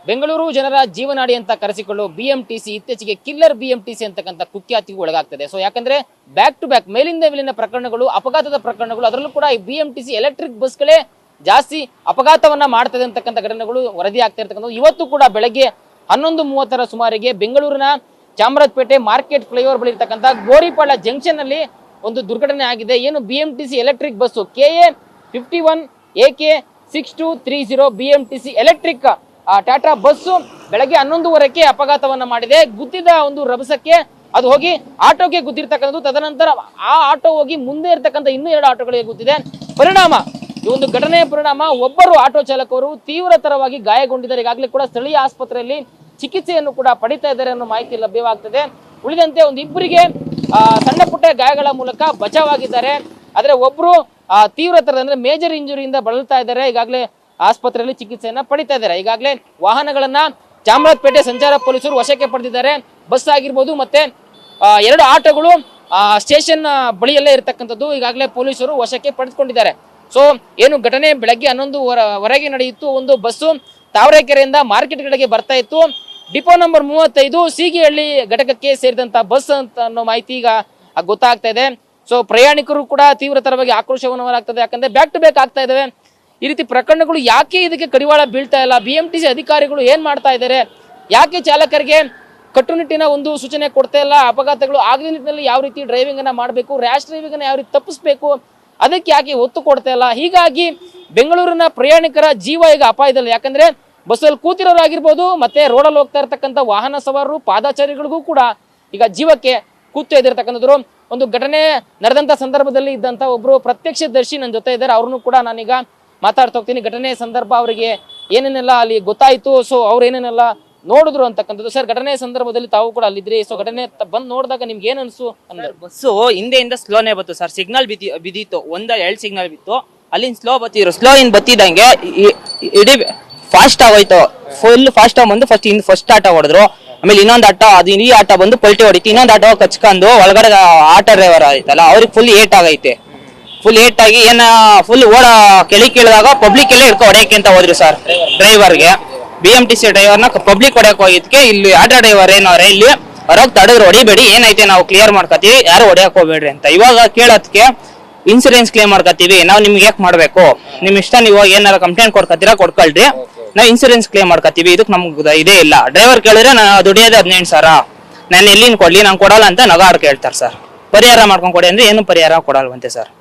ಬೆಂಗಳೂರು ಜನರ ಜೀವನಾಡಿ ಅಂತ ಕರೆಸಿಕೊಳ್ಳುವ ಬಿಎಂಟಿಸಿ ಇತ್ತೀಚೆಗೆ ಕಿಲ್ಲರ್ ಬಿಎಂಟಿಸಿ ಅಂತಕ್ಕಂಥ ಕುಖ್ಯಾತಿಗೂ ಒಳಗಾಗ್ತದೆ. ಸೊ ಯಾಕಂದ್ರೆ ಬ್ಯಾಕ್ ಟು ಬ್ಯಾಕ್ ಮೇಲಿನ ಪ್ರಕರಣಗಳು, ಅಪಘಾತದ ಪ್ರಕರಣಗಳು, ಅದರಲ್ಲೂ ಕೂಡ ಈ ಬಿಎಂಟಿಸಿ ಎಲೆಕ್ಟ್ರಿಕ್ ಬಸ್ಗಳೇ ಜಾಸ್ತಿ ಅಪಘಾತವನ್ನ ಮಾಡ್ತದೆ ಅಂತಕ್ಕಂಥ ಘಟನೆಗಳು ವರದಿ ಆಗ್ತಾ ಇರ್ತಕ್ಕಂಥದ್ದು. ಇವತ್ತು ಕೂಡ ಬೆಳಗ್ಗೆ 11:30 ಸುಮಾರಿಗೆ ಬೆಂಗಳೂರಿನ ಚಾಮರಾಜಪೇಟೆ ಮಾರ್ಕೆಟ್ ಫ್ಲೈಓವರ್ ಬಳಿ ಇರ್ತಕ್ಕಂಥ ಗೋರಿಪಾಳ್ಯ ಜಂಕ್ಷನ್ ನಲ್ಲಿ ಒಂದು ದುರ್ಘಟನೆ ಆಗಿದೆ. ಏನು BMTC electric bus KA 51 AK 6230 BMTC electric Tata bus ಬೆಳಗ್ಗೆ 11:15ಕ್ಕೆ ಅಪಘಾತವನ್ನ ಮಾಡಿದೆ. ಗುದ್ದಿದ ಒಂದು ರಭಸಕ್ಕೆ ಅದು ಹೋಗಿ ಆಟೋಗೆ ಗುದ್ದಿರ್ತಕ್ಕಂಥದ್ದು. ತದನಂತರ ಆ ಆಟೋ ಹೋಗಿ ಮುಂದೆ ಇರ್ತಕ್ಕಂಥ ಇನ್ನೂ 2 ಆಟೋಗಳಿಗೆ ಗುದ್ದಿದೆ. ಪರಿಣಾಮ ಈ ಒಂದು ಘಟನೆಯ ಪರಿಣಾಮ ಒಬ್ಬರು ಆಟೋ ಚಾಲಕರು ತೀವ್ರತರವಾಗಿ ಗಾಯಗೊಂಡಿದ್ದಾರೆ. ಈಗಾಗಲೇ ಕೂಡ ಸ್ಥಳೀಯ ಆಸ್ಪತ್ರೆಯಲ್ಲಿ ಚಿಕಿತ್ಸೆಯನ್ನು ಕೂಡ ಪಡಿತಾ ಇದ್ದಾರೆ ಅನ್ನೋ ಮಾಹಿತಿ ಲಭ್ಯವಾಗ್ತದೆ. ಉಳಿದಂತೆ ಒಂದು ಇಬ್ಬರಿಗೆ ಸಣ್ಣ ಪುಟ್ಟ ಗಾಯಗಳ ಮೂಲಕ ಬಚಾವಾಗಿದ್ದಾರೆ. ಆದ್ರೆ ಒಬ್ರು ತೀವ್ರತರ ಅಂದ್ರೆ ಮೇಜರ್ ಇಂಜುರಿಯಿಂದ ಬಳಲ್ತಾ ಇದ್ದಾರೆ. ಈಗಾಗಲೇ ಆಸ್ಪತ್ರೆಯಲ್ಲಿ ಚಿಕಿತ್ಸೆಯನ್ನ ಪಡಿತಾ ಇದ್ದಾರೆ. ಈಗಾಗಲೇ ವಾಹನಗಳನ್ನ ಚಾಮರಾಜಪೇಟೆ ಸಂಚಾರ ಪೊಲೀಸರು ವಶಕ್ಕೆ ಪಡೆದಿದ್ದಾರೆ. ಬಸ್ ಆಗಿರ್ಬೋದು ಮತ್ತೆ 2 ಆಟೋಗಳು ಸ್ಟೇಷನ್ ಬಳಿಯಲ್ಲೇ ಇರತಕ್ಕಂಥದ್ದು ಈಗಾಗಲೇ ಪೊಲೀಸರು ವಶಕ್ಕೆ ಪಡೆದುಕೊಂಡಿದ್ದಾರೆ. ಸೊ ಏನು ಘಟನೆ ಬೆಳಗ್ಗೆ 11:00 ನಡೆಯಿತು. ಒಂದು ಬಸ್ಸು ತಾವರೆಕೆರೆಯಿಂದ ಮಾರ್ಕೆಟ್ ಕಡೆಗೆ ಬರ್ತಾ ಇತ್ತು. ಡಿಪೋ ನಂಬರ್ 35 ಸೀಗಿಹಳ್ಳಿ ಘಟಕಕ್ಕೆ ಸೇರಿದಂತ ಬಸ್ ಅಂತ ಅನ್ನೋ ಮಾಹಿತಿ ಈಗ ಗೊತ್ತಾಗ್ತಾ ಇದೆ. ಸೊ ಪ್ರಯಾಣಿಕರು ಕೂಡ ತೀವ್ರತರವಾಗಿ ಆಕ್ರೋಶವನ್ನು ಹೊರಹಾಗ್ತದೆ. ಯಾಕಂದ್ರೆ ಬ್ಯಾಕ್ ಟು ಬ್ಯಾಕ್ ಆಗ್ತಾ ಇದಾವೆ ಈ ರೀತಿ ಪ್ರಕರಣಗಳು. ಯಾಕೆ ಇದಕ್ಕೆ ಕಡಿವಾಳ ಬೀಳ್ತಾ ಇಲ್ಲ? ಬಿಎಂಟಿಸಿ ಅಧಿಕಾರಿಗಳು ಏನ್ ಮಾಡ್ತಾ ಇದ್ದಾರೆ? ಯಾಕೆ ಚಾಲಕರಿಗೆ ಕಟ್ಟುನಿಟ್ಟಿನ ಒಂದು ಸೂಚನೆ ಕೊಡ್ತಾ ಇಲ್ಲ? ಅಪಘಾತಗಳು ಆಗದ ನಿಟ್ಟಿನಲ್ಲಿ ಯಾವ ರೀತಿ ಡ್ರೈವಿಂಗ್ ಅನ್ನ ಮಾಡಬೇಕು, ರ್ಯಾಶ್ ಡ್ರೈವಿಂಗ್ ಅನ್ನ ಯಾವ ರೀತಿ ತಪ್ಪಿಸ್ಬೇಕು, ಅದಕ್ಕೆ ಯಾಕೆ ಒತ್ತು ಕೊಡ್ತಾ ಇಲ್ಲ? ಹೀಗಾಗಿ ಬೆಂಗಳೂರಿನ ಪ್ರಯಾಣಿಕರ ಜೀವ ಈಗ ಅಪಾಯದಲ್ಲಿ. ಯಾಕಂದ್ರೆ ಬಸ್ಸಲ್ಲಿ ಕೂತಿರೋರಾಗಿರ್ಬೋದು ಮತ್ತೆ ರೋಡಲ್ಲಿ ಹೋಗ್ತಾ ಇರ್ತಕ್ಕಂಥ ವಾಹನ ಸವಾರರು, ಪಾದಚಾರಿಗಳಿಗೂ ಕೂಡ ಈಗ ಜೀವಕ್ಕೆ ಕೂತು ಎದಿರ್ತಕ್ಕಂಥದ್ರು. ಒಂದು ಘಟನೆ ನಡೆದಂತ ಸಂದರ್ಭದಲ್ಲಿ ಇದ್ದಂತ ಒಬ್ರು ಪ್ರತ್ಯಕ್ಷದರ್ಶಿ ನನ್ನ ಜೊತೆ ಇದ್ದಾರೆ. ಅವ್ರನ್ನು ಕೂಡ ನಾನೀಗ ಮಾತಾಡ್ತಾ ಹೋಗ್ತೀನಿ. ಘಟನೆ ಸಂದರ್ಭ ಅವರಿಗೆ ಏನೇನೆಲ್ಲ ಅಲ್ಲಿ ಗೊತ್ತಾಯ್ತು, ಸೊ ಅವ್ರು ಏನೇನೆಲ್ಲ ನೋಡಿದ್ರು ಅಂತಕ್ಕಂಥದ್ದು. ಸರ್, ಘಟನೆ ಸಂದರ್ಭದಲ್ಲಿ ತಾವು ಕೂಡ ಅಲ್ಲಿದ್ರಿ. ಸೊ ಘಟನೆ ಬಂದ್ ನೋಡಿದಾಗ ನಿಮ್ಗೆ ಏನ್ ಅನ್ಸು? ಅಂದ್ರೆ ಬಸ್ಸು ಹಿಂದೆಯಿಂದ ಸ್ಲೋನೇ ಬತ್ತು ಸರ್. ಸಿಗ್ನಲ್ ಬಿದ್ದಿತ್ತು, 1-2 ಸಿಗ್ನಲ್ ಬಿತ್ತು. ಅಲ್ಲಿಂದ ಸ್ಲೋ ಬತ್ತಿದ್ರು. ಸ್ಲೋ ಇನ್ ಬತ್ತಿದಂಗೆ ಇಡೀ ಫಾಸ್ಟ್ ಆಗೋಯ್ತು. ಫುಲ್ ಫಾಸ್ಟ್ ಆಗಿ ಬಂದು ಫಸ್ಟ್ ಆಟೋ ಹೊಡೆದ್ರು. ಆಮೇಲೆ ಇನ್ನೊಂದು ಆಟೋ, ಅದು ಈ ಆಟೋ ಬಂದು ಪಲ್ಟಿ ಹೊಡಿತು. ಇನ್ನೊಂದು ಆಟೋ ಕಚ್ಕೊಂಡು ಒಳಗಡೆ ಆಟೋ ಡ್ರೈವರ್ ಆಯ್ತಲ್ಲ ಅವ್ರಿಗೆ ಫುಲ್ ಏಟ್ ಆಗೈತೆ. ಫುಲ್ ಏಟ್ ಆಗಿ ಫುಲ್ ಓಡ ಕೇಳಿದಾಗ ಪಬ್ಲಿಕ್ ಎಲ್ಲ ಹಿಡ್ಕೊ ಹೊಡೆಯಕ್ಕೆ ಅಂತ ಹೋದ್ರು ಸರ್. ಡ್ರೈವರ್ಗೆ ಬಿಎಂಟಿಸಿ ಡ್ರೈವರ್ನ ಪಬ್ಲಿಕ್ ಹೊಡೆಯಕ್ ಹೋಗಿದ್ಕೆ ಇಲ್ಲಿ ಆಟೋ ಡ್ರೈವರ್ ಏನವ್ರೆ ಇಲ್ಲಿ ಹೊರಗೆ ತಡೆದ್ರು, ಹೊಡಿಬೇಡಿ, ಏನೈತೆ ನಾವು ಕ್ಲಿಯರ್ ಮಾಡ್ಕೊತೀವಿ, ಯಾರು ಹೊಡೆಯಕ್ ಹೋಗ್ಬೇಡ್ರಿ ಅಂತ. ಇವಾಗ ಕೇಳೋದಕ್ಕೆ ಇನ್ಸೂರೆನ್ಸ್ ಕ್ಲೇಮ್ ಮಾಡ್ಕೊತೀವಿ, ನಾವು ನಿಮ್ಗೆ ಯಾಕೆ ಮಾಡ್ಬೇಕು, ನಿಮ್ ಇಷ್ಟ, ನೀವು ಏನಾರ ಕಂಪ್ಲೇಂಟ್ ಕೊಡ್ಕೊತೀರಾ ಕೊಡ್ಕೊಳ್ರಿ, ನಾವು ಇನ್ಸೂರೆನ್ಸ್ ಕ್ಲೇಮ್ ಮಾಡ್ಕೊತೀವಿ, ಇದಕ್ಕೆ ನಮ್ಗೆ ಇದೇ ಇಲ್ಲ. ಡ್ರೈವರ್ ಕೇಳಿದ್ರೆ ದುಡಿಯೋದು 15,000, ನಾನು ಎಲ್ಲಿಂದ ಕೊಡ್ಲಿ, ನಾನು ಕೊಡಲ್ಲ ಅಂತ ನಗಾಡ್ ಕೇಳ್ತಾರೆ ಸರ್. ಪರಿಹಾರ ಮಾಡ್ಕೊಂಡು ಕೊಡಿ ಅಂದ್ರೆ ಏನು ಪರಿಹಾರ ಕೊಡಲ್ವಂತೆ ಸರ್.